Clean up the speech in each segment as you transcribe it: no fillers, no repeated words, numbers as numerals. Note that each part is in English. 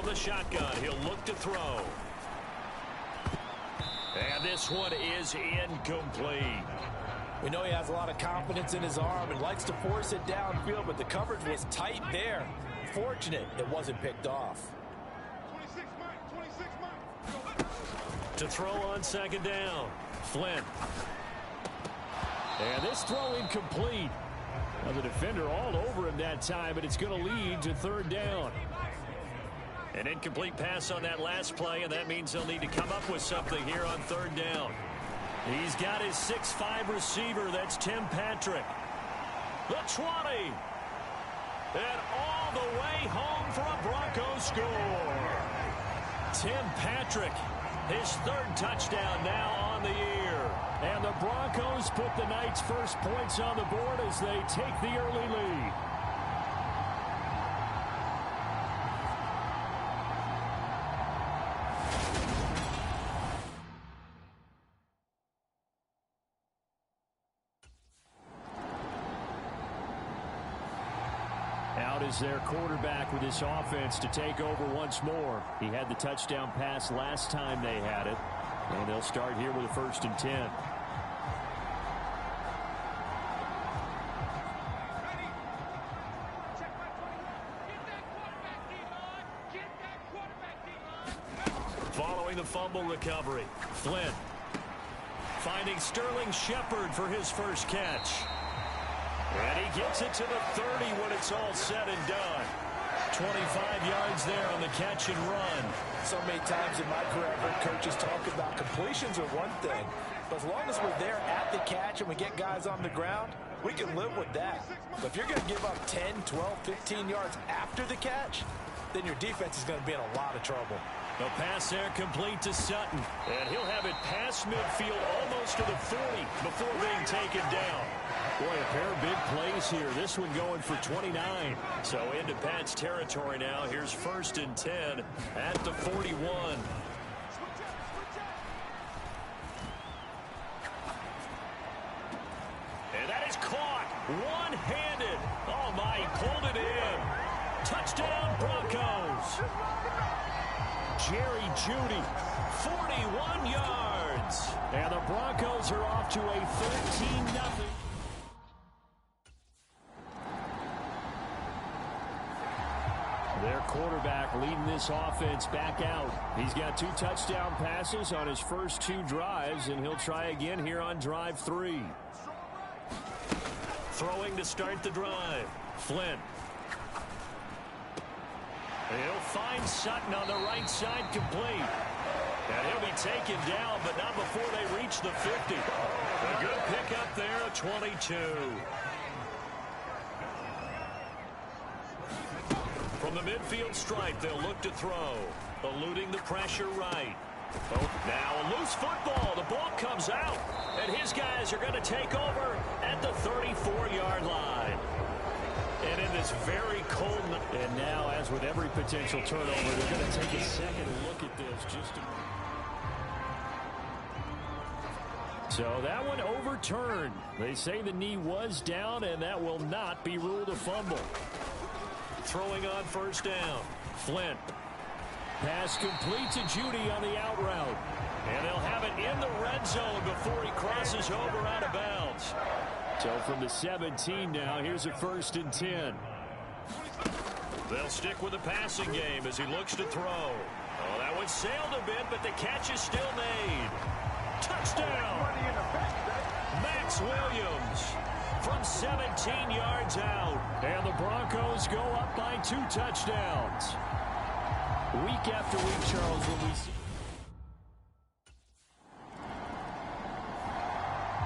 the shotgun. He'll look to throw. And this one is incomplete. We know he has a lot of confidence in his arm and likes to force it downfield, but the coverage was tight there. Fortunate it wasn't picked off. To throw on second down, Flynn. And this throw incomplete. Now the defender all over him that time, but it's going to lead to third down. An incomplete pass on that last play, and that means they'll need to come up with something here on third down. He's got his 6'5" receiver. That's Tim Patrick. The 20. And all the way home for a Broncos score. Tim Patrick, his third touchdown now on the year. And the Broncos put the Knights' first points on the board as they take the early lead. Out is their quarterback with this offense to take over once more. He had the touchdown pass last time they had it. And they'll start here with a 1st and 10. Following the fumble recovery, Flynn finding Sterling Shepard for his first catch. And he gets it to the 30 when it's all said and done. 25 yards there on the catch and run. So many times in my career, I've heard coaches talk about completions are one thing. But as long as we're there at the catch and we get guys on the ground, we can live with that. But if you're going to give up 10, 12, 15 yards after the catch, then your defense is going to be in a lot of trouble. The pass there complete to Sutton. And he'll have it past midfield almost to the 40 before being taken down. Boy, a pair of big plays here. This one going for 29. So into Pat's territory now. Here's 1st and 10 at the 41. And that is caught one-handed. Oh, my, he pulled it in. Touchdown, Broncos. Jerry Jeudy, 41 yards. And the Broncos are off to a 13-0. Their quarterback leading this offense back out. He's got 2 touchdown passes on his first 2 drives, and he'll try again here on drive 3. Throwing to start the drive, Flynn. He'll find Sutton on the right side complete. And he'll be taken down, but not before they reach the 50. A good pickup there, a 22. From the midfield stripe, they'll look to throw. Eluding the pressure right. Oh, now a loose football. The ball comes out. And his guys are going to take over at the 34-yard line. And in this very cold night. And now, as with every potential turnover, they're going to take a second look at this just to... So that one overturned. They say the knee was down, and that will not be ruled a fumble. Throwing on 1st down, Flynn. Pass complete to Jeudy on the out route. And they'll have it in the red zone before he crosses over out of bounds. So from the 17 now, here's a 1st and 10. They'll stick with the passing game as he looks to throw. Oh, that one sailed a bit, but the catch is still made. Touchdown! Max Williams from 17 yards out. And the Broncos go up by 2 touchdowns. Week after week, Charles, when we see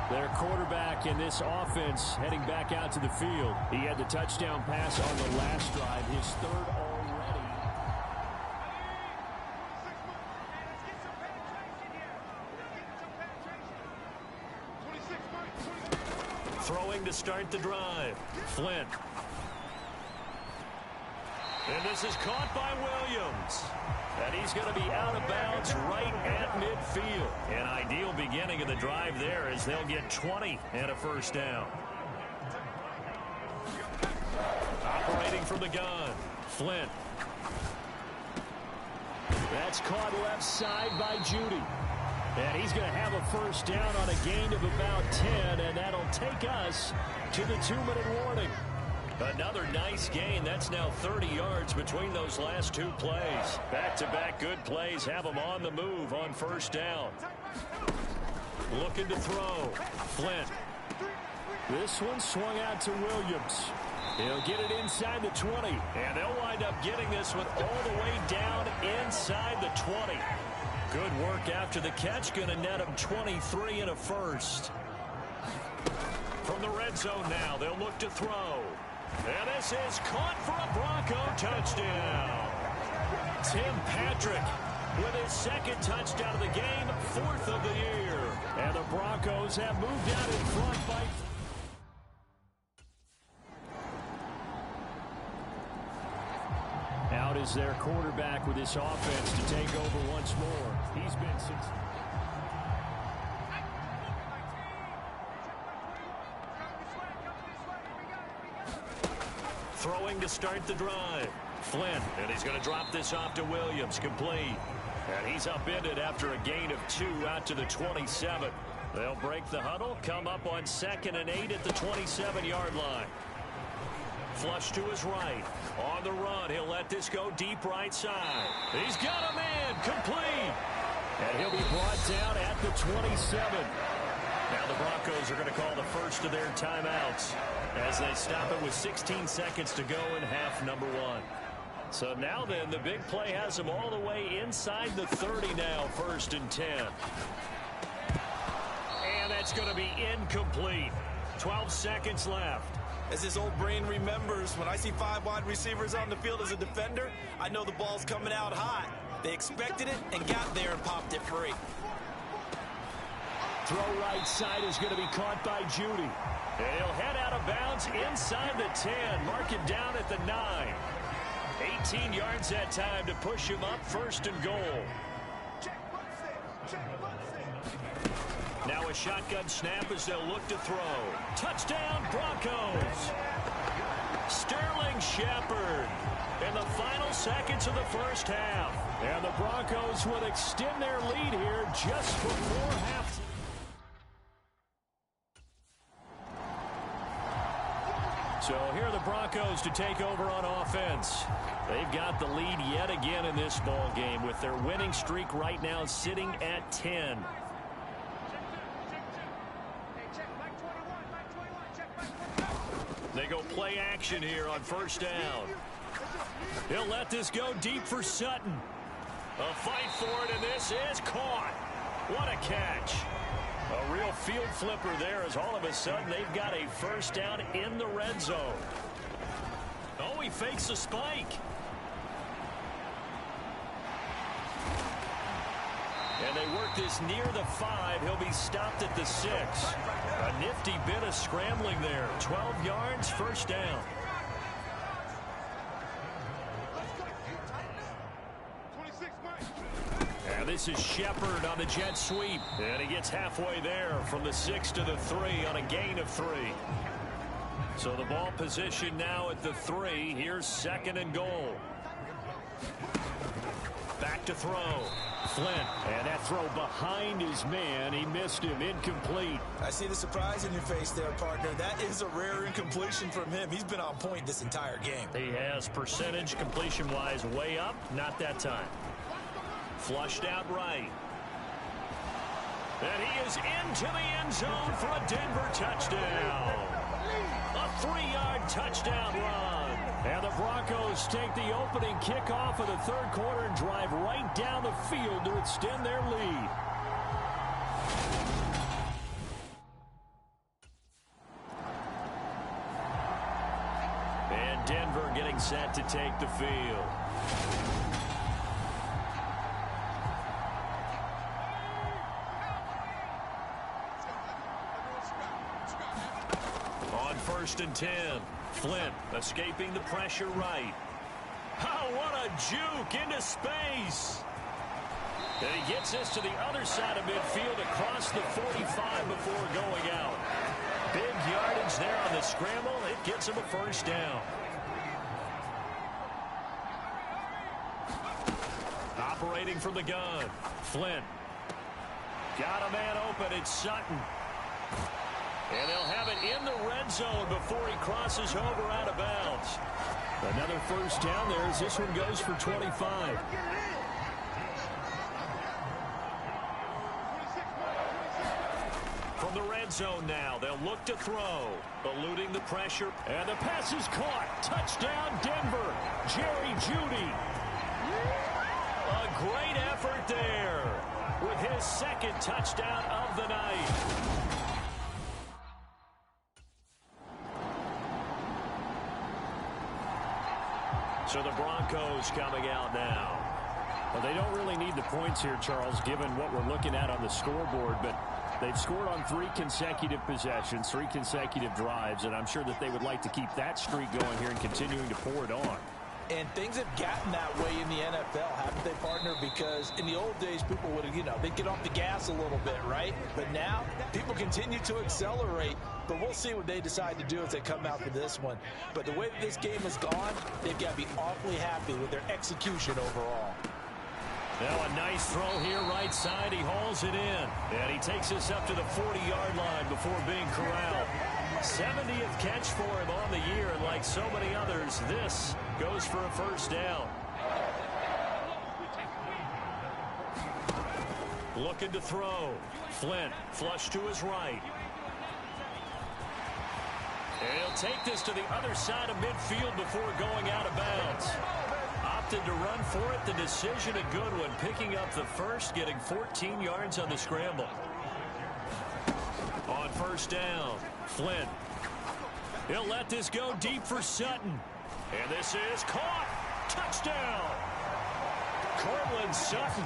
their quarterback in this offense heading back out to the field. He had the touchdown pass on the last drive, his 3rd already. Throwing to start the drive, Flynn. And this is caught by Williams. And he's going to be out of bounds right at midfield. An ideal beginning of the drive there as they'll get 20 and a 1st down. Operating from the gun, Flynn. That's caught left side by Judy. And he's going to have a first down on a gain of about 10, and that'll take us to the 2-minute warning. Another nice gain. That's now 30 yards between those last two plays. Back-to-back good plays have them on the move on first down. Looking to throw. Flint. This one swung out to Williams. He'll get it inside the 20, and they'll wind up getting this one all the way down inside the 20. Good work after the catch. Going to net him 23 and a first. From the red zone now, they'll look to throw. And this is caught for a Bronco touchdown. Tim Patrick with his second touchdown of the game, 4th of the year. And the Broncos have moved out in front by... Out is their quarterback with this offense to take over once more. He's been since... Throwing to start the drive. Flynn, and he's going to drop this off to Williams, complete. And he's upended after a gain of 2 out to the 27. They'll break the huddle, come up on 2nd and 8 at the 27-yard line. Flush to his right. On the run, he'll let this go deep right side. He's got a man, complete. And he'll be brought down at the 27. Now the Broncos are going to call the first of their timeouts as they stop it with 16 seconds to go in half number 1. So now then, the big play has them all the way inside the 30 now, 1st and 10. And that's going to be incomplete. 12 seconds left. As his old brain remembers, when I see 5 wide receivers on the field as a defender, I know the ball's coming out hot. They expected it and got there and popped it free. Throw right side is going to be caught by Judy. And he'll head out of bounds inside the 10. Mark it down at the 9. 18 yards that time to push him up, 1st and goal. Now a shotgun snap as they'll look to throw. Touchdown, Broncos. Sterling Shepard in the final seconds of the first half. And the Broncos will extend their lead here just before half. So here are the Broncos to take over on offense. They've got the lead yet again in this ball game with their winning streak right now sitting at 10. They go play action here on first down. He'll let this go deep for Sutton. A fight for it, and this is caught. What a catch. A real field flipper there as all of a sudden they've got a first down in the red zone. Oh, he fakes a spike. And they work this near the 5. He'll be stopped at the 6. A nifty bit of scrambling there. 12 yards, first down. And this is Shepard on the jet sweep. And he gets halfway there from the 6 to the 3 on a gain of 3. So the ball position now at the 3. Here's 2nd and goal. Back to throw. Flint, and that throw behind his man. He missed him, incomplete. I see the surprise in your face there, partner. That is a rare incompletion from him. He's been on point this entire game. He has percentage completion-wise way up, not that time. Flushed out right. And he is into the end zone for a Denver touchdown. A 3-yard touchdown run. And the Broncos take the opening kickoff of the 3rd quarter and drive right down the field to extend their lead. And Denver getting set to take the field. On 1st and 10. Flint escaping the pressure right. Oh, what a juke into space. And he gets this to the other side of midfield across the 45 before going out. Big yardage there on the scramble. It gets him a first down. Operating from the gun. Flynn. Got a man open. It's Sutton. And they'll have it in the red zone before he crosses over out of bounds. Another first down there as this one goes for 25. From the red zone now, they'll look to throw. Eluding the pressure. And the pass is caught. Touchdown, Denver. Jerry Jeudy. A great effort there with his second touchdown of the night. So the Broncos coming out now. Well, they don't really need the points here, Charles, given what we're looking at on the scoreboard, but they've scored on 3 consecutive possessions, 3 consecutive drives, and I'm sure that they would like to keep that streak going here and continuing to pour it on. And things have gotten that way in the NFL, haven't they, partner? Because in the old days, people would, they'd get off the gas a little bit, right? But now, people continue to accelerate. But we'll see what they decide to do as they come out for this one. But the way that this game has gone, they've got to be awfully happy with their execution overall. Now a nice throw here right side. He hauls it in. And he takes us up to the 40-yard line before being corralled. 70th catch for him on the year, and like so many others, this goes for a first down. Looking to throw. Flynn, flush to his right. And he'll take this to the other side of midfield before going out of bounds. Opted to run for it. The decision a good one. Picking up the first, getting 14 yards on the scramble. On first down, Flynn. He'll let this go deep for Sutton. And this is caught. Touchdown. Cortland Sutton,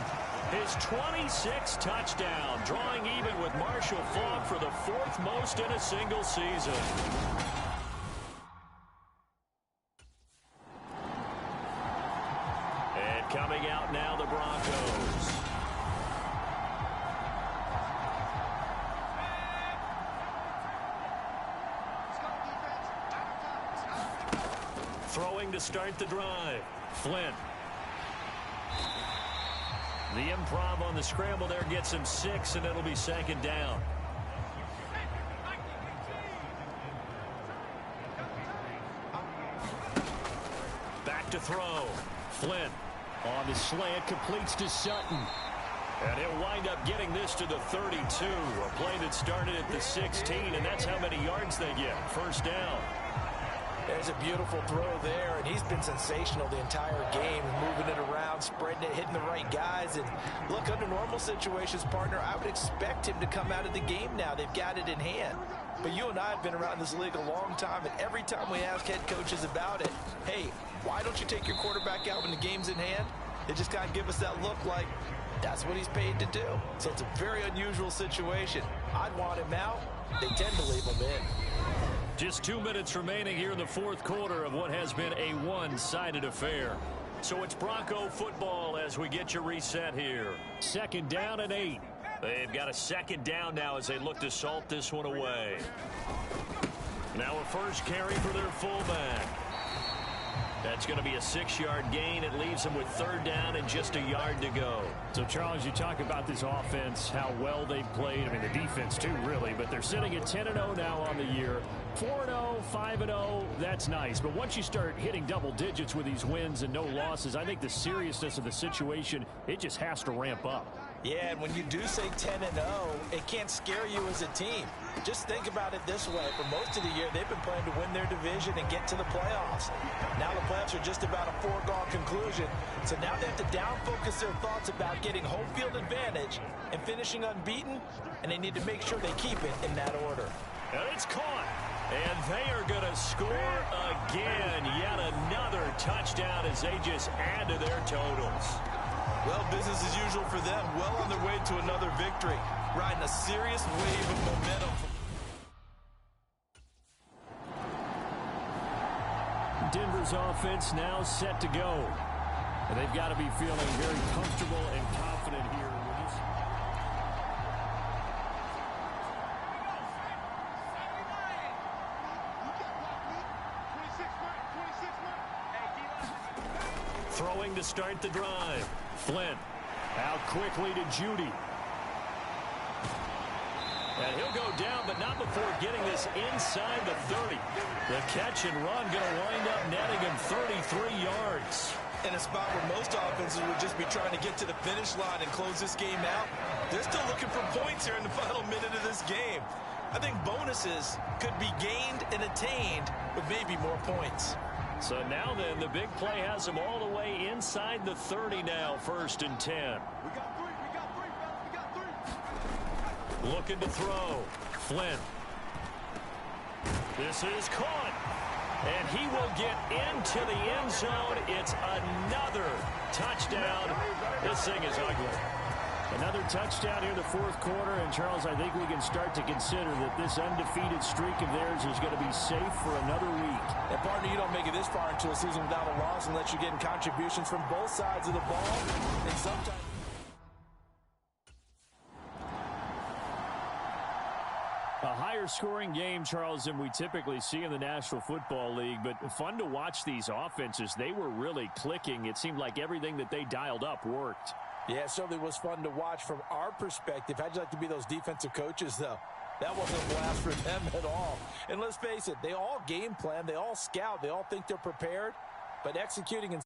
his 26th touchdown, drawing even with Marshall Faulk for the 4th most in a single season. And coming out now, the Broncos. Throwing to start the drive. Flynn. The improv on the scramble there gets him 6, and it'll be second down. Back to throw. Flynn on the slant, completes to Sutton. And he'll wind up getting this to the 32. A play that started at the 16, and that's how many yards they get. First down. There's a beautiful throw there, and he's been sensational the entire game, moving it around, spreading it, hitting the right guys. And look, under normal situations, partner, I would expect him to come out of the game now. They've got it in hand. But you and I have been around this league a long time, and every time we ask head coaches about it, hey, why don't you take your quarterback out when the game's in hand? They just kind of give us that look like that's what he's paid to do. So it's a very unusual situation. I'd want him out. They tend to leave him in. Just 2 minutes remaining here in the 4th quarter of what has been a one-sided affair. So it's Bronco football as we get your reset here. 2nd down and 8. They've got a 2nd down now as they look to salt this one away. Now a first carry for their fullback. That's going to be a 6-yard gain. It leaves them with 3rd down and just a yard to go. So, Charles, you talk about this offense, how well they've played. I mean, the defense, too, really. But they're sitting at 10-0 now on the year. 4-0, 5-0, that's nice. But once you start hitting double digits with these wins and no losses, I think the seriousness of the situation, it just has to ramp up. Yeah, and when you do say 10-0, it can't scare you as a team. Just think about it this way. For most of the year, they've been playing to win their division and get to the playoffs. Now the playoffs are just about a foregone conclusion. So now they have to down-focus their thoughts about getting home field advantage and finishing unbeaten, and they need to make sure they keep it in that order. And it's caught. And they are going to score again. Yet another touchdown as they just add to their totals. Well, business as usual for them. Well on their way to another victory. Riding a serious wave of momentum. Denver's offense now set to go. And they've got to be feeling very comfortable and confident here. Throwing to start the drive. Flynn out quickly to Judy. And he'll go down, but not before getting this inside the 30. The catch and run going to wind up netting him 33 yards. In a spot where most offenses would just be trying to get to the finish line and close this game out, they're still looking for points here in the final minute of this game. I think bonuses could be gained and attained with maybe more points. So now then, the big play has him all the way inside the 30 now, 1st and 10. We got three, fellas, we got three. Looking to throw. Flynn. This is caught. And he will get into the end zone. It's another touchdown. This thing is ugly. Another touchdown here in the 4th quarter. And, Charles, I think we can start to consider that this undefeated streak of theirs is going to be safe for another week. And, partner, you don't make it this far into a season without a loss unless you're getting contributions from both sides of the ball. And sometimes... A higher scoring game, Charles, than we typically see in the National Football League, but fun to watch these offenses. They were really clicking. It seemed like everything that they dialed up worked. Yeah, it certainly was fun to watch from our perspective. How'd you like to be those defensive coaches, though? That wasn't a blast for them at all. And let's face it, they all game plan, they all scout, they all think they're prepared, but executing in